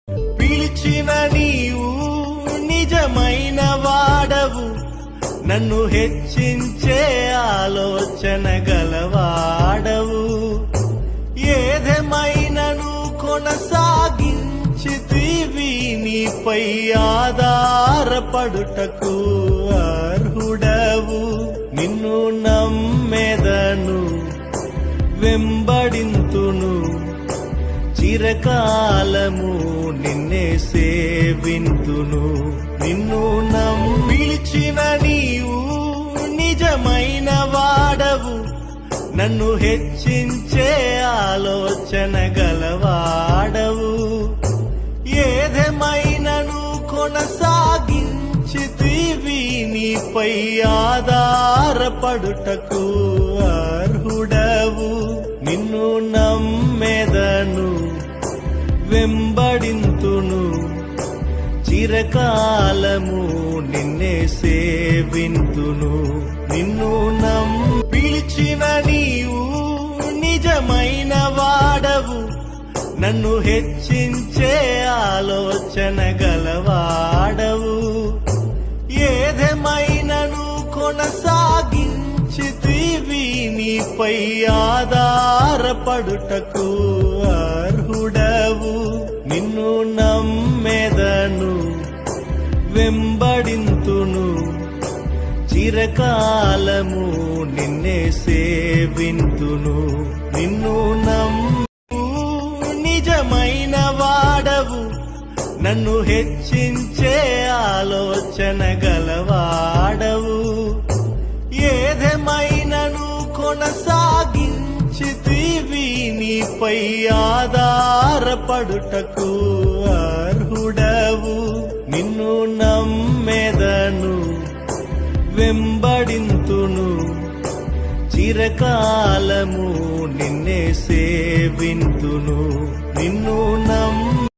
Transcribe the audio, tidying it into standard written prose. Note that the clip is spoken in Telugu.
పిలిచిన నీవు నిజమైన వాడవు, నన్ను హెచ్చించే ఆలోచన గలవాడవు. ఏదేమైనను కొనసాగించితివి, నీపై ఆధారపడుటకు అర్హుడవు. నిన్ను నమ్మెదను, వెంబడింతును, చిరకాలము నిన్నే సేవింతును. నిన్ను పిలిచిన నీవు నిజమైన వాడవు, నన్ను హెచ్చించే ఆలోచన గలవాడవు. ఏదేమైనను కొనసాగించితివి, నీపై ఆధారపడుటకు అర్హుడవు. నిన్ను నమ్మెదను, వెంబడింతును, చిరకాలము నిన్నే సేవింతును. నిన్ను పిలిచిన నీవు నిజమైన వాడవు, నన్ను హెచ్చించే ఆలోచన గలవాడవు. ఏదేమైనను కొనసాగించితివి, నీపై ఆధారపడుటకు అర్హుడవు. నిన్ను నమ్మెదను, వెంబడింతును, చిరకాలము నిన్నే సేవింతును. నిన్ను నిజమైన వాడవు, నన్ను హెచ్చించే ఆలోచన గలవాడవు. ఏదేమైనను కొనసాగించితివి, నీపై ఆధారపడుటకు అర్హుడవు. నిన్ను నమ్మెదను, వెంబడింతును, చిరకాలము నిన్నే సేవింతును. నిన్ను